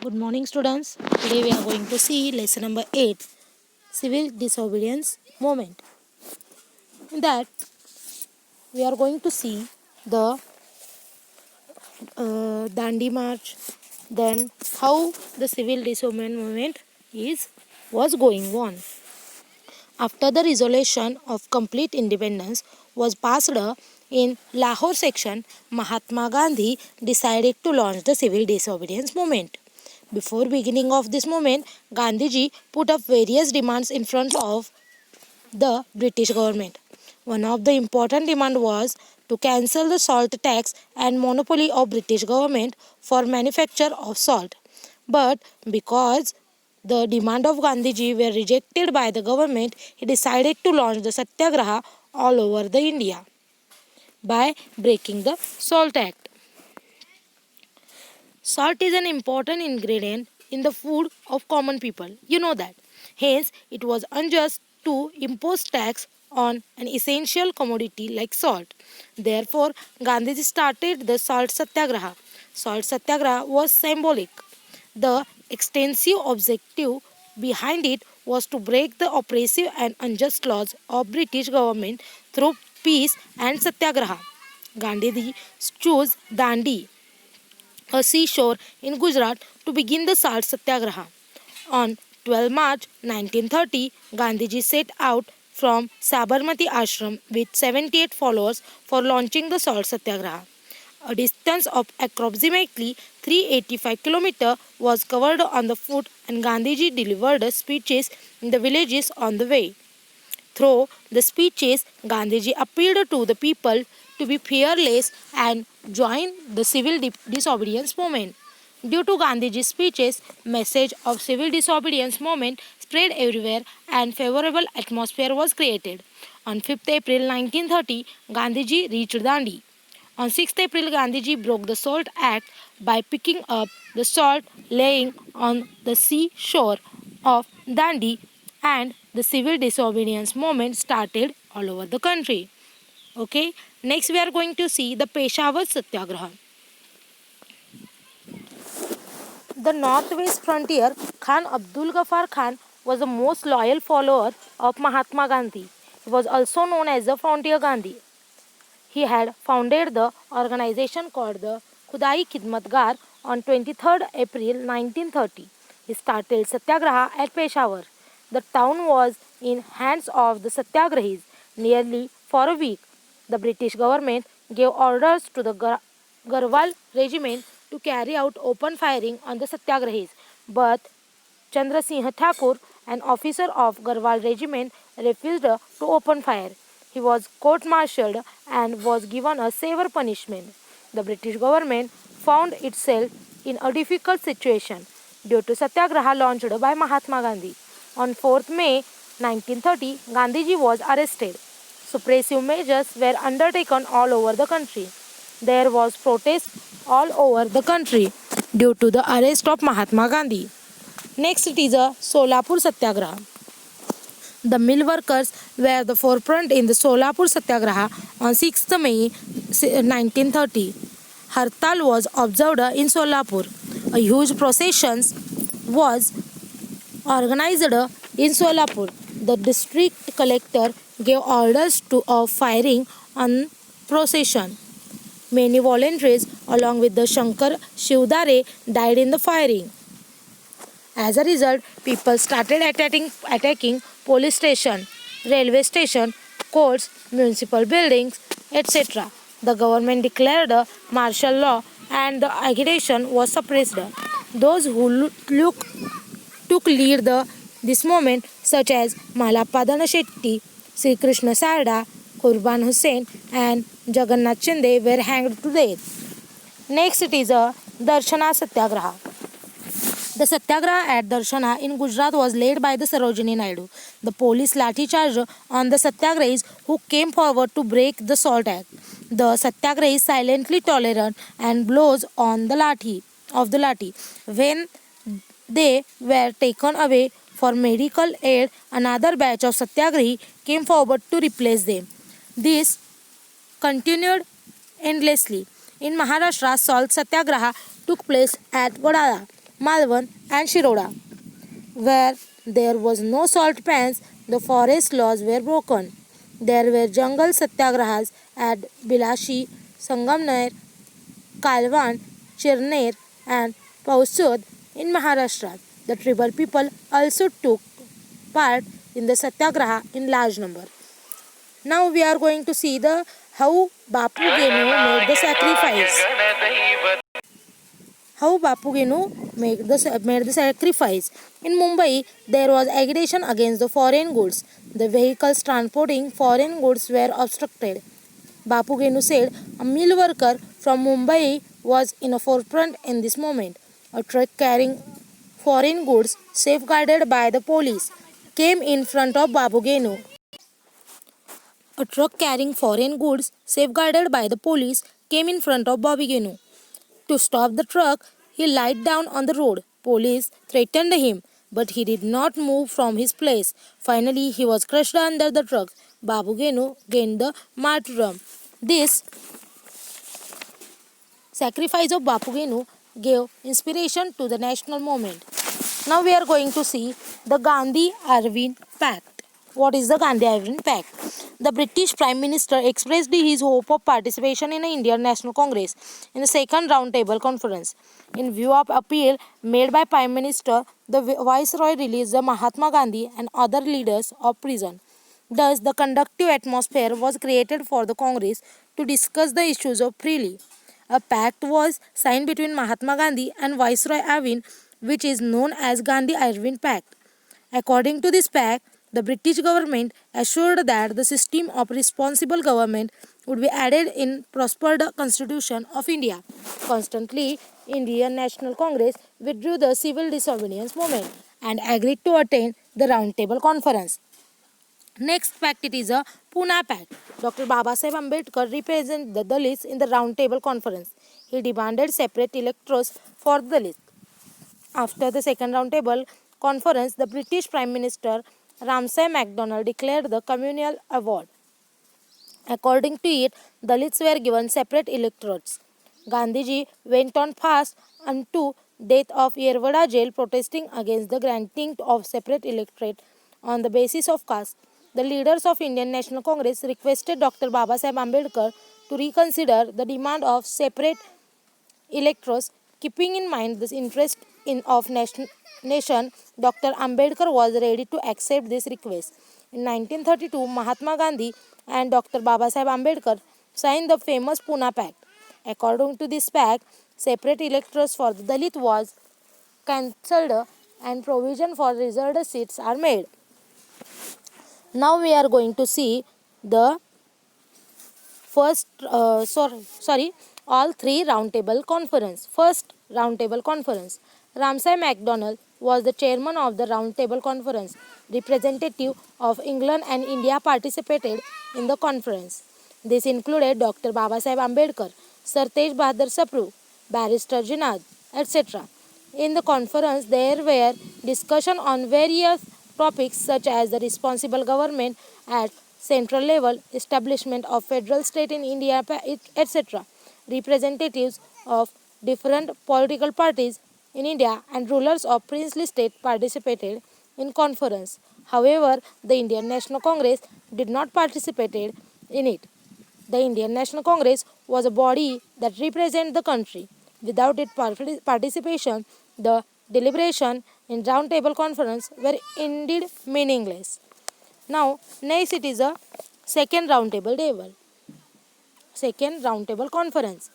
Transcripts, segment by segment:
Good morning, students. Today we are going to see lesson number 8, Civil Disobedience Movement. In that, we are going to see the Dandi March, then how the Civil Disobedience Movement was going on. After the resolution of complete independence was passed in Lahore section, Mahatma Gandhi decided to launch the civil disobedience movement. Before beginning of this movement, Gandhiji put up various demands in front of the British government. One of the important demand was to cancel the salt tax and monopoly of British government for manufacture of salt. But because the demand of Gandhiji were rejected by the government, he decided to launch the Satyagraha all over the India by breaking the Salt Act. Salt is an important ingredient in the food of common people. You know that. Hence, it was unjust to impose tax on an essential commodity like salt. Therefore, Gandhiji started the Salt Satyagraha. Salt Satyagraha was symbolic. The extensive objective behind it was to break the oppressive and unjust laws of British government through peace and Satyagraha. Gandhiji chose Dandi, a seashore in Gujarat, to begin the Salt Satyagraha. On 12 March 1930, Gandhiji set out from Sabarmati Ashram with 78 followers for launching the Salt Satyagraha. A distance of approximately 385 km was covered on the foot, and Gandhiji delivered speeches in the villages on the way. Through the speeches, Gandhiji appealed to the people to be fearless and join the civil disobedience movement. Due to Gandhiji's speeches, message of civil disobedience movement spread everywhere and favorable atmosphere was created. On 5th April 1930, Gandhiji reached Dandi. On 6th April, Gandhiji broke the Salt Act by picking up the salt laying on the seashore of Dandi, and the civil disobedience movement started all over the country. Okay, next we are going to see the Peshawar Satyagraha. The northwest frontier, Khan Abdul Ghaffar Khan was the most loyal follower of Mahatma Gandhi. He was also known as the Frontier Gandhi. He had founded the organization called the Khudai Khidmatgar on 23rd April 1930. He started Satyagraha at Peshawar. The town was in hands of the Satyagrahis nearly for a week. The British government gave orders to the Garhwal regiment to carry out open firing on the Satyagrahis, but Chandra Singh Thakur, an officer of Garhwal regiment, refused to open fire. He was court-martialed and was given a severe punishment. The British government found itself in a difficult situation due to Satyagraha launched by Mahatma Gandhi. On 4th May 1930, Gandhiji was arrested. Suppressive measures were undertaken all over the country. There was protest all over the country due to the arrest of Mahatma Gandhi. Next it is a Solapur Satyagraha. The mill workers were the forefront in the Solapur Satyagraha on 6th May 1930. Hartal was observed in Solapur. A huge procession was organized in Solapur. The district collector gave orders of firing on procession. Many volunteers along with the Shankar Shivdare died in the firing. As a result, people started attacking police station, railway station, courts, municipal buildings, etc. The government declared a martial law and the agitation was suppressed. Those who took lead this movement, such as Malapadana Shetty, Sri Krishna Sarda, Qurban Hussain, and Jagannath Chinde, were hanged to death. Next, it is a Darshana Satyagraha. The Satyagraha at Darshana in Gujarat was led by the Sarojini Naidu. The police lathi charged on the Satyagrahis who came forward to break the Salt Act. The Satyagrahis silently tolerant and blows on the lathi. When they were taken away for medical aid, another batch of Satyagrahi came forward to replace them. This continued endlessly. In Maharashtra, Salt Satyagraha took place at Vadala. Malvan, and Shiroda. Where there was no salt pans, the forest laws were broken. There were jungle satyagrahas at Bilashi, Sangamner, Kalwan, Chirner, and Pausud in Maharashtra. The tribal people also took part in the satyagraha in large number. Now we are going to see the how Bapu Genu made the sacrifice. How Bapu Genu made the sacrifice. In Mumbai, there was agitation against the foreign goods. The vehicles transporting foreign goods were obstructed. Bapu Genu said a mill worker from Mumbai was in a forefront in this moment. A truck carrying foreign goods, safeguarded by the police, came in front of Babu Genu. A truck carrying foreign goods, safeguarded by the police, came in front of Bobby Genu. To stop the truck, he lied down on the road. Police threatened him, but he did not move from his place. Finally, he was crushed under the truck. Babu Genu gained the martyrdom. This sacrifice of Bapu Genu gave inspiration to the national movement. Now we are going to see the Gandhi-Irvine Pact. What is the Gandhi-Irvine Pact? The British Prime Minister expressed his hope of participation in the Indian National Congress in the second roundtable conference. In view of appeal made by Prime Minister, the Viceroy released the Mahatma Gandhi and other leaders of prison. Thus, the conducive atmosphere was created for the Congress to discuss the issues of freely. A pact was signed between Mahatma Gandhi and Viceroy Irvine, which is known as Gandhi-Irvine Pact. According to this pact, the British government assured that the system of responsible government would be added in prospered Constitution of India. Constantly, Indian National Congress withdrew the civil disobedience movement and agreed to attend the Roundtable Conference. Next pact it is a Pune Pact. Dr. Babasaheb Ambedkar represented the Dalits in the Roundtable Conference. He demanded separate electors for the Dalits. After the second Roundtable Conference, the British Prime Minister Ramsay MacDonald declared the Communal Award. According to it, Dalits were given separate electorates. Gandhiji went on fast unto death of Yerwada jail protesting against the granting of separate electorate on the basis of caste. The leaders of Indian National Congress requested Dr. Babasaheb Ambedkar to reconsider the demand of separate electors, keeping in mind the interest of nation. Dr. Ambedkar was ready to accept this request. In 1932, Mahatma Gandhi and Dr. Babasaheb Ambedkar signed the famous Pune Pact. According to this pact, separate electors for the Dalit was cancelled and provision for reserved seats are made. Now we are going to see the all three roundtable conference. First roundtable conference. Ramsay MacDonald was the chairman of the roundtable conference. Representative of England and India participated in the conference. This included Dr. Babasaheb Ambedkar, Sir Tej Bahadur Sapru, Barrister Jinad, etc. In the conference, there were discussion on various topics such as the responsible government at central level, establishment of federal state in India, etc. Representatives of different political parties in India and rulers of princely state participated in conference. However, the Indian National Congress did not participate in it. The Indian National Congress was a body that represented the country. Without its participation, the deliberation in roundtable conference were indeed meaningless. Now, next it is a second roundtable conference.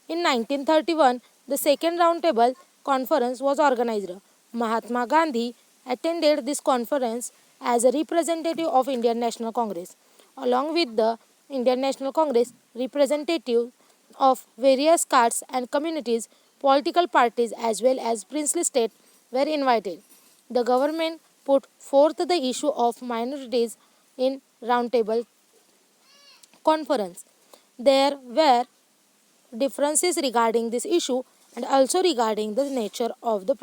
In 1931, the second roundtable conference was organized. Mahatma Gandhi attended this conference as a representative of Indian National Congress. Along with the Indian National Congress, representatives of various castes and communities, political parties as well as princely state were invited. The government put forth the issue of minorities in roundtable conference. There were differences regarding this issue and also regarding the nature of the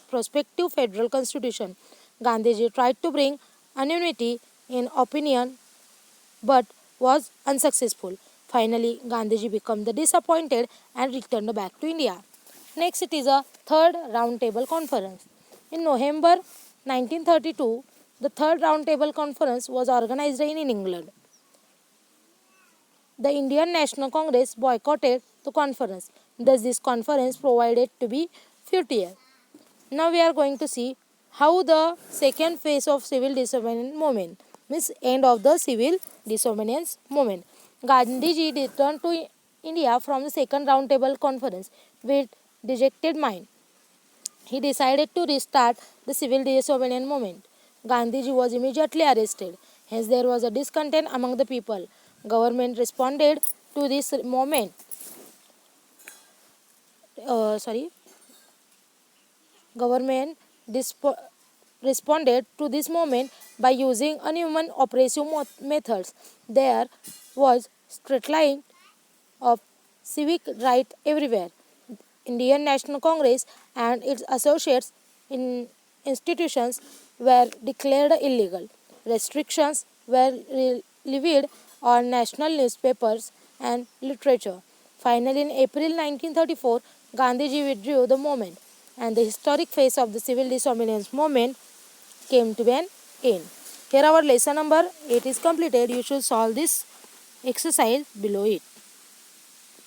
prospective federal constitution. Gandhiji tried to bring unanimity in opinion but was unsuccessful. Finally, Gandhiji became disappointed and returned back to India. Next, it is a third roundtable conference. In November 1932, the third roundtable conference was organized in England. The Indian National Congress boycotted the conference. Thus, this conference provided to be futile. Now we are going to see how the second phase of civil disobedience movement means end of the civil disobedience movement. Gandhiji returned to India from the second roundtable conference with dejected mind. He decided to restart the civil disobedience movement. Gandhiji was immediately arrested. Hence there was a discontent among the people. Government responded to this movement. Sorry, government responded to this movement by using inhuman oppressive methods. There was streetlight of civic right everywhere. Indian National Congress and its associates in institutions were declared illegal. Restrictions were levied on national newspapers and literature. Finally, in April 1934, Gandhiji withdrew the movement, and the historic phase of the civil disobedience movement came to an end. Here, our lesson number 8 is completed. You should solve this exercise below it.